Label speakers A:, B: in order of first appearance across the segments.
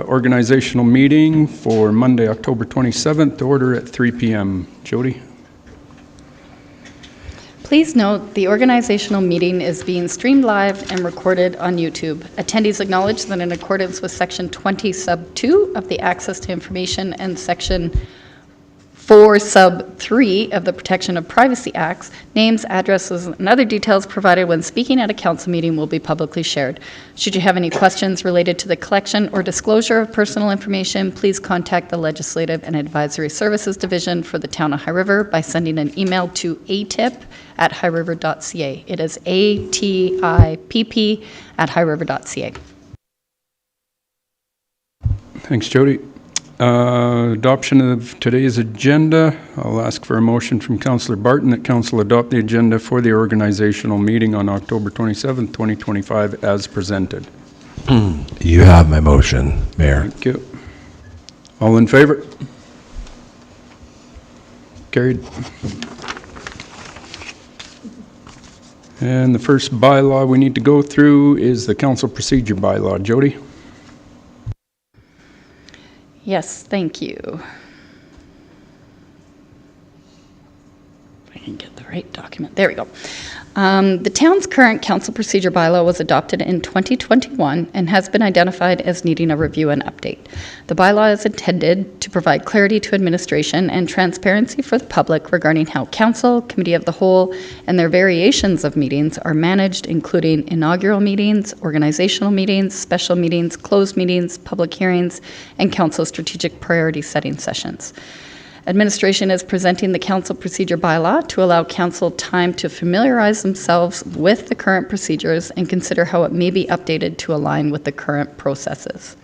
A: Organizational meeting for Monday, October 27th, order at 3 p.m. Jody?
B: Please note the organizational meeting is being streamed live and recorded on YouTube. Attendees acknowledge that in accordance with Section 20 Sub 2 of the Access to Information and Section 4 Sub 3 of the Protection of Privacy Acts, names, addresses, and other details provided when speaking at a council meeting will be publicly shared. Should you have any questions related to the collection or disclosure of personal information, please contact the Legislative and Advisory Services Division for the Town of High River by sending an email to atip@highriver.ca. It is ATIPP@highriver.ca.
A: Thanks, Jody. Adoption of today's agenda. I'll ask for a motion from Councillor Barton that Council adopt the agenda for the organizational meeting on October 27th, 2025 as presented.
C: You have my motion, Mayor.
A: Thank you. All in favor? Carried. And the first bylaw we need to go through is the council procedure bylaw. Jody?
B: Yes, thank you. If I can get the right document. There we go. The town's current council procedure bylaw was adopted in 2021 and has been identified as needing a review and update. The bylaw is intended to provide clarity to administration and transparency for the public regarding how council, committee of the whole, and their variations of meetings are managed, including inaugural meetings, organizational meetings, special meetings, closed meetings, public hearings, and council strategic priority setting sessions. Administration is presenting the council procedure bylaw to allow council time to familiarize themselves with the current procedures and consider how it may be updated to align with the current processes.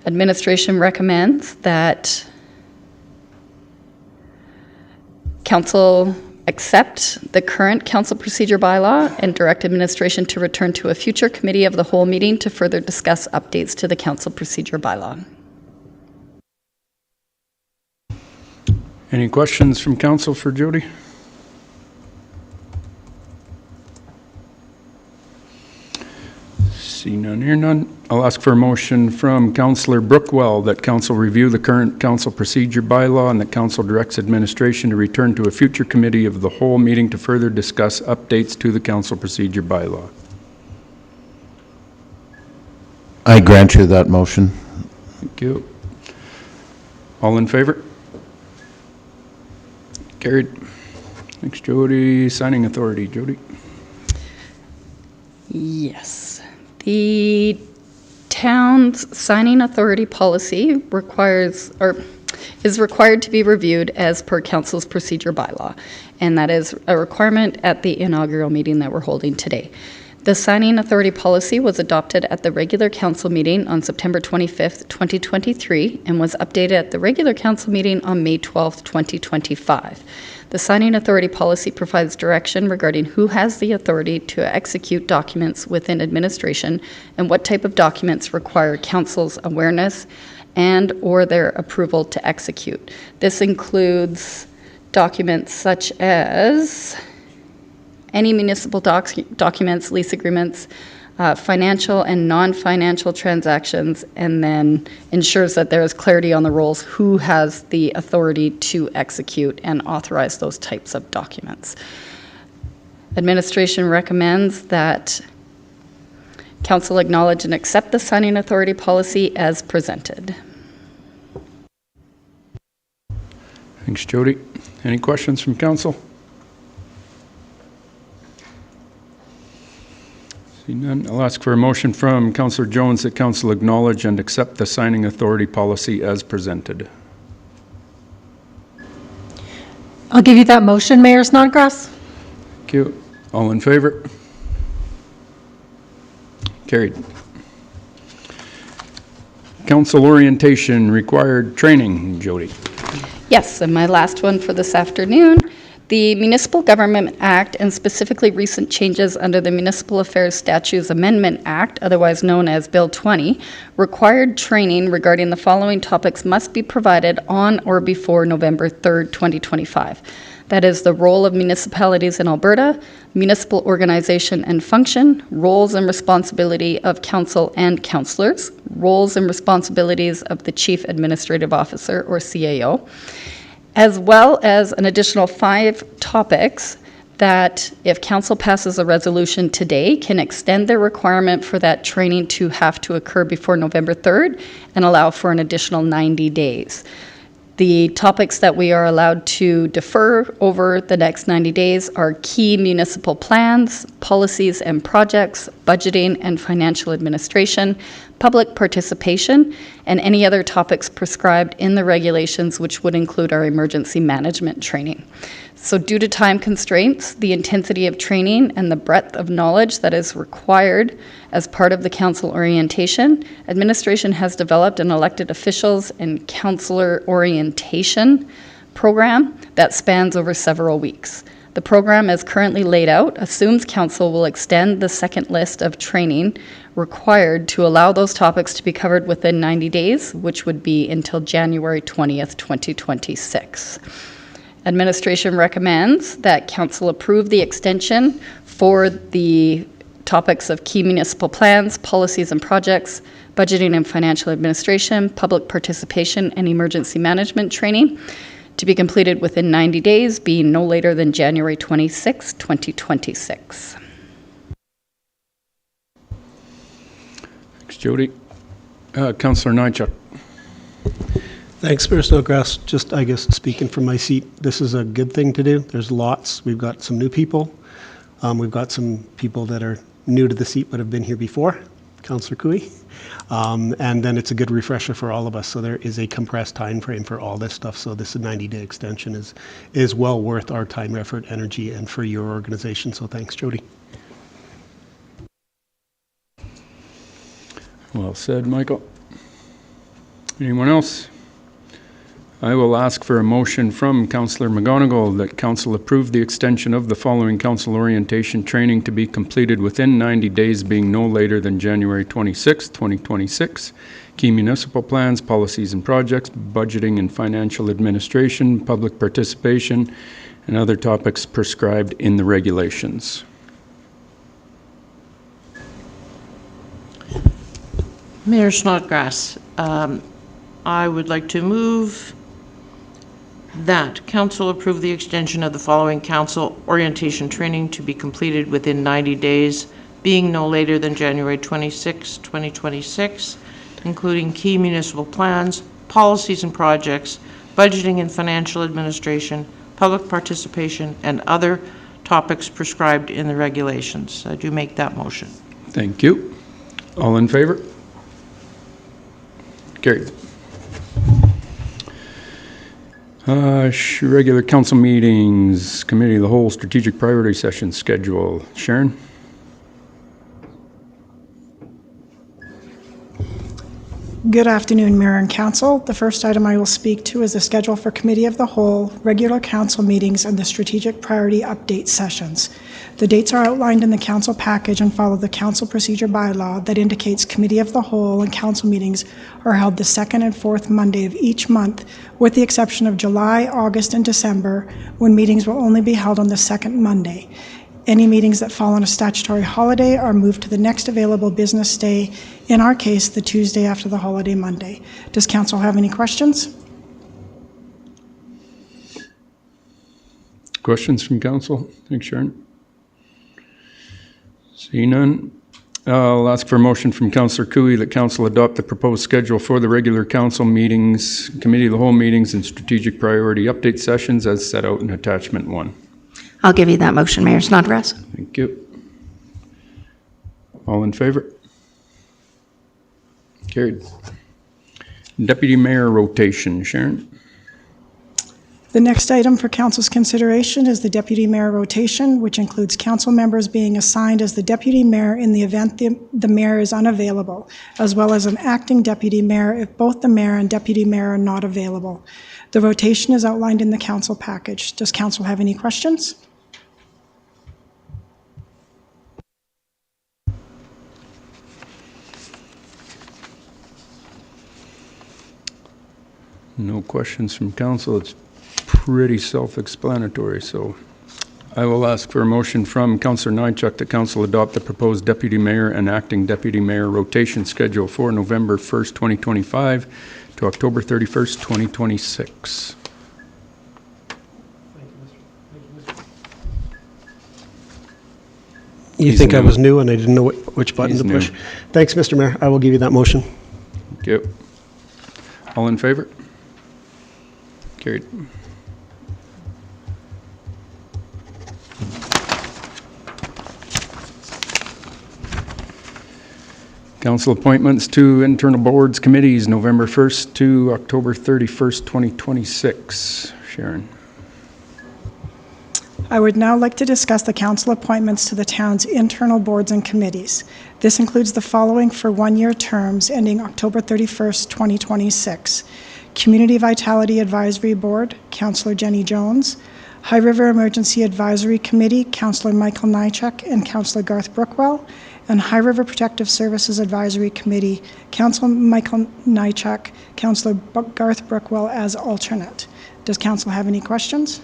B: Administration recommends that council accept the current council procedure bylaw and direct administration to return to a future committee of the whole meeting to further discuss updates to the council procedure bylaw.
A: Any questions from council for Jody? See none, hear none. I'll ask for a motion from Councillor Brookwell that council review the current council procedure bylaw and that council directs administration to return to a future committee of the whole meeting to further discuss updates to the council procedure bylaw.
C: I grant you that motion.
A: Thank you. All in favor? Carried. Thanks, Jody. Signing authority, Jody.
B: Yes. The town's signing authority policy is required to be reviewed as per council's procedure bylaw, and that is a requirement at the inaugural meeting that we're holding today. The signing authority policy was adopted at the regular council meeting on September 25th, 2023, and was updated at the regular council meeting on May 12th, 2025. The signing authority policy provides direction regarding who has the authority to execute documents within administration and what type of documents require council's awareness and or their approval to execute. This includes documents such as any municipal documents, lease agreements, financial and non-financial transactions, and then ensures that there is clarity on the roles, who has the authority to execute and authorize those types of documents. Administration recommends that council acknowledge and accept the signing authority policy as presented.
A: Thanks, Jody. Any questions from council? See none. I'll ask for a motion from Councillor Jones that council acknowledge and accept the signing authority policy as presented.
D: I'll give you that motion, Mayor Snodgrass.
A: Thank you. All in favor? Carried. Council orientation required training, Jody.
B: Yes, and my last one for this afternoon. The Municipal Government Act, and specifically recent changes under the Municipal Affairs Statutes Amendment Act, otherwise known as Bill 20, required training regarding the following topics must be provided on or before November 3rd, 2025. That is the role of municipalities in Alberta, municipal organization and function, roles and responsibility of council and councillors, roles and responsibilities of the Chief Administrative Officer, or CAO, as well as an additional 5 topics that, if council passes a resolution today, can extend the requirement for that training to have to occur before November 3rd and allow for an additional 90 days. The topics that we are allowed to defer over the next 90 days are key municipal plans, policies and projects, budgeting and financial administration, public participation, and any other topics prescribed in the regulations, which would include our emergency management training. So due to time constraints, the intensity of training and the breadth of knowledge that is required as part of the council orientation, administration has developed an elected officials and councillor orientation program that spans over several weeks. The program, as currently laid out, assumes council will extend the second list of training required to allow those topics to be covered within 90 days, which would be until January 20th, 2026. Administration recommends that council approve the extension for the topics of key municipal plans, policies and projects, budgeting and financial administration, public participation, and emergency management training to be completed within 90 days, being no later than January 26, 2026.
A: Thanks, Jody. Councillor Nychuk.
E: Thanks, Mayor Snodgrass. Just, I guess, speaking from my seat, this is a good thing to do. There's lots. We've got some new people. We've got some people that are new to the seat but have been here before, Councillor Cooey. And then it's a good refresher for all of us. So there is a compressed time frame for all this stuff. So this 90-day extension is well worth our time, effort, energy, and for your organization. So thanks, Jody.
A: Well said, Michael. Anyone else? I will ask for a motion from Councillor McGonigal that council approve the extension of the following council orientation training to be completed within 90 days, being no later than January 26, 2026. Key municipal plans, policies and projects, budgeting and financial administration, public participation, and other topics prescribed in the regulations.
F: Mayor Snodgrass, I would like to move that council approve the extension of the following council orientation training to be completed within 90 days, being no later than January 26, 2026, including key municipal plans, policies and projects, budgeting and financial administration, public participation, and other topics prescribed in the regulations. I do make that motion.
A: Thank you. All in favor? Carried. Regular council meetings, committee of the whole, strategic priority session schedule. Sharon?
G: Good afternoon, Mayor and Council. The first item I will speak to is the schedule for Committee of the Whole, regular council meetings, and the strategic priority update sessions. The dates are outlined in the council package and follow the council procedure bylaw that indicates Committee of the Whole and council meetings are held the second and fourth Monday of each month, with the exception of July, August, and December, when meetings will only be held on the second Monday. Any meetings that fall on a statutory holiday are moved to the next available business day, in our case, the Tuesday after the holiday Monday. Does council have any questions?
A: Questions from council? Thanks, Sharon. See none. I'll ask for a motion from Councillor Cooey that council adopt the proposed schedule for the regular council meetings, committee of the whole meetings, and strategic priority update sessions as set out in attachment 1.
H: I'll give you that motion, Mayor Snodgrass.
A: Thank you. All in favor? Carried. Deputy Mayor rotation. Sharon?
G: The next item for council's consideration is the deputy mayor rotation, which includes council members being assigned as the deputy mayor in the event the mayor is unavailable, as well as an acting deputy mayor if both the mayor and deputy mayor are not available. The rotation is outlined in the council package. Does council have any questions?
A: No questions from council. It's pretty self-explanatory, so I will ask for a motion from Councillor Nychuk that council adopt the proposed deputy mayor and acting deputy mayor rotation schedule for November 1st, 2025 to October 31st, 2026.
E: You
A: He's
E: think I
A: new.
E: was new and I didn't know which button
A: He's
E: to push?
A: new.
E: Thanks, Mr. Mayor. I will give you that motion.
A: Thank you. All in favor? Carried. Council appointments to internal boards, committees, November 1st to October 31st, 2026. Sharon.
G: I would now like to discuss the council appointments to the town's internal boards and committees. This includes the following for one-year terms ending October 31st, 2026. Community Vitality Advisory Board, Councillor Jenny Jones. High River Emergency Advisory Committee, Councillor Michael Nychuk and Councillor Garth Brookwell. And High River Protective Services Advisory Committee, Councillor Michael Nychuk, Councillor Garth Brookwell as alternate. Does council have any questions?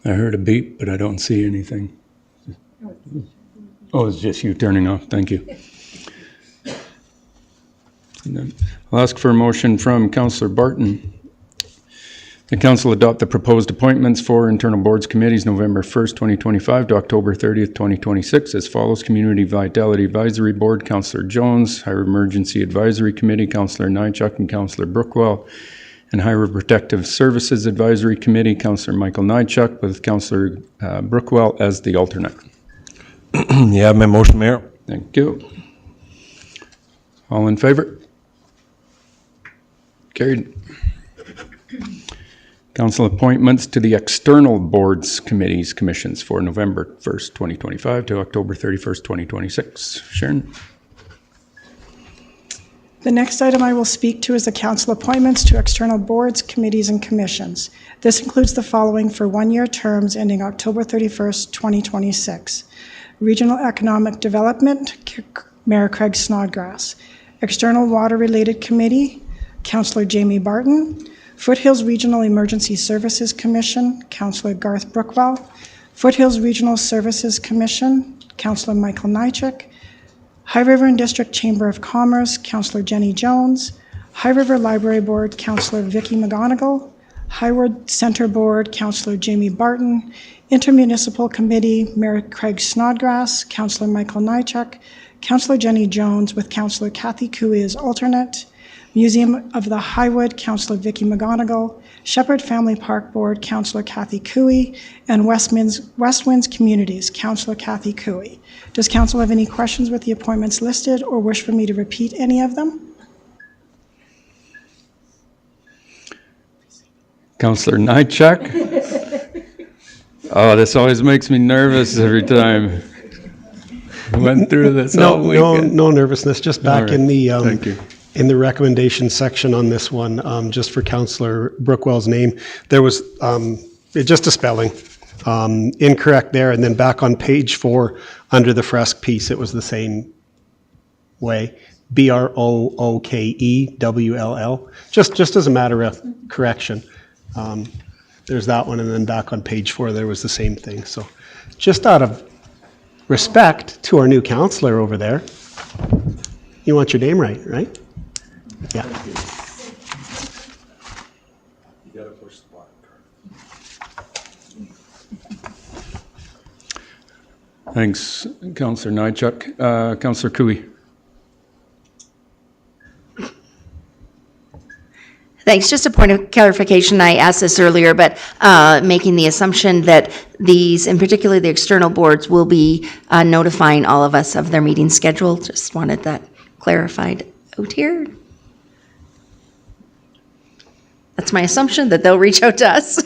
A: I heard a beep, but I don't see anything. Oh, it's just you turning off. Thank you. And then I'll ask for a motion from Councillor Barton. The council adopt the proposed appointments for internal boards committees November 1st, 2025 to October 30th, 2026 as follows. Community Vitality Advisory Board, Councillor Jones. High River Emergency Advisory Committee, Councillor Nychuk and Councillor Brookwell. And High River Protective Services Advisory Committee, Councillor Michael Nychuk with Councillor Brookwell as the alternate.
C: You have my motion, Mayor.
A: Thank you. All in favor? Carried. Council appointments to the external boards, committees, commissions for November 1st, 2025 to October 31st, 2026. Sharon?
G: The next item I will speak to is the council appointments to external boards, committees, and commissions. This includes the following for one-year terms ending October 31st, 2026. Regional Economic Development, Mayor Craig Snodgrass. External Water-Related Committee, Councillor Jamie Barton. Foothills Regional Emergency Services Commission, Councillor Garth Brookwell. Foothills Regional Services Commission, Councillor Michael Nychuk. High River and District Chamber of Commerce, Councillor Jenny Jones. High River Library Board, Councillor Vicky McGonigal. Highward Centre Board, Councillor Jamie Barton. Intermunicipal Committee, Mayor Craig Snodgrass, Councillor Michael Nychuk. Councillor Jenny Jones with Councillor Kathy Cooey as alternate. Museum of the Highwood, Councillor Vicky McGonigal. Shepherd Family Park Board, Councillor Kathy Cooey. And West Winds Communities, Councillor Kathy Cooey. Does council have any questions with the appointments listed or wish for me to repeat any of them?
A: Councillor Nychuk? Oh, this always makes me nervous every time. Went through this all weekend.
E: No nervousness. Just back
A: All right.
E: in the
A: Thank you.
E: in the recommendation section on this one, just for Councillor Brookwell's name, there was just a spelling incorrect there, and then back on page 4 under the Fresk piece, it was the same way. Brookewell. Just as a matter of correction. There's that one, and then back on page 4 there was the same thing. So just out of respect to our new councillor over there, you want your name right, right? Yeah.
A: Thanks, Councillor Nychuk. Councillor Cooey.
H: Thanks. Just a point of clarification. I asked this earlier, but making the assumption that these, and particularly the external boards, will be notifying all of us of their meeting schedule. Just wanted that clarified out here. That's my assumption, that they'll reach out to us.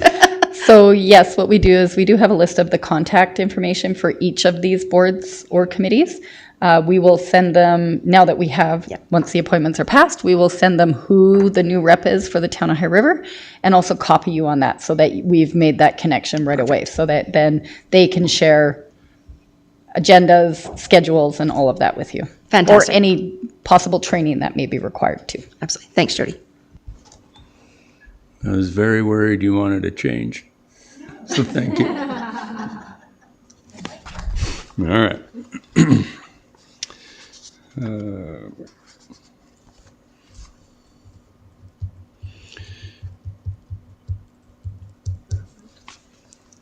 B: So yes, what we do is we do have a list of the contact information for each of these boards or committees. We will send them, now that we have, once the appointments are passed, we will send them who the new rep is for the town of High River, and also copy you on that so that we've made that connection right away, so that then they can share agendas, schedules, and all of that with you.
H: Fantastic.
B: Or any possible training that may be required too.
H: Absolutely. Thanks, Jody.
A: I was very worried you wanted to change. So thank you. All right.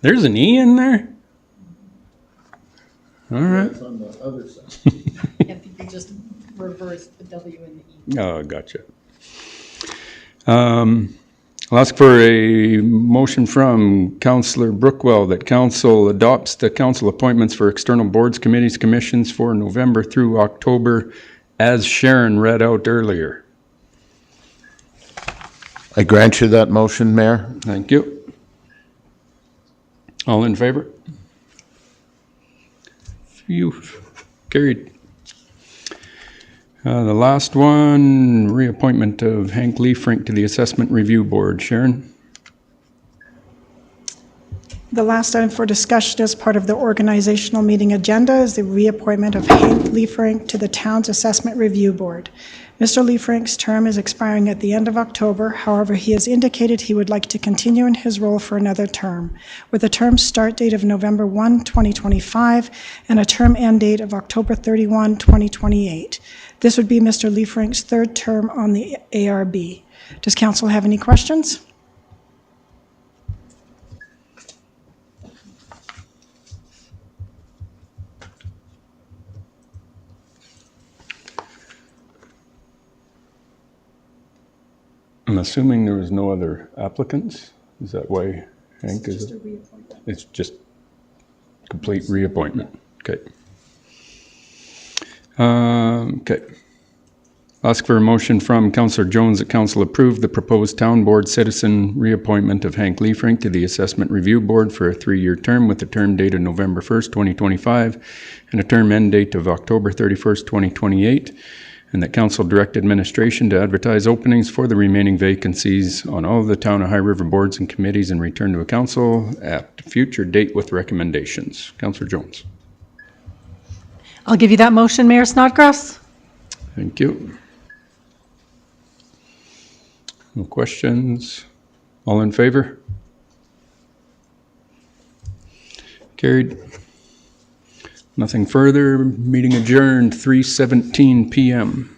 A: There's an E in there? All right.
B: I think you just reversed the W and the E.
A: Oh, gotcha. I'll ask for a motion from Councillor Brookwell that council adopts the council appointments for external boards, committees, commissions for November through October, as Sharon read out earlier.
I: I grant you that motion, Mayor.
A: Thank you. All in favor? Phew. Carried. The last one, reappointment of Hank Leafrink to the Assessment Review Board. Sharon?
G: The last item for discussion as part of the organizational meeting agenda is the reappointment of Hank Leafrink to the town's Assessment Review Board. Mr. Leafrink's term is expiring at the end of October. However, he has indicated he would like to continue in his role for another term, with a term start date of November 1, 2025, and a term end date of October 31, 2028. This would be Mr. Leafrink's third term on the ARB. Does council have any questions?
A: I'm assuming there was no other applicants? Is that why Hank is? It's just a reappointment. It's just complete reappointment. Okay. Okay. Ask for a motion from Councillor Jones that council approve the proposed town board citizen reappointment of Hank Leafrink to the Assessment Review Board for a 3-year term with a term date of November 1st, 2025, and a term end date of October 31st, 2028. And that council direct administration to advertise openings for the remaining vacancies on all of the town of High River boards and committees and return to a council at a future date with recommendations. Councillor Jones.
D: I'll give you that motion, Mayor Snodgrass.
A: Thank you. No questions? All in favor? Carried. Nothing further. Meeting adjourned, 3:17 p.m.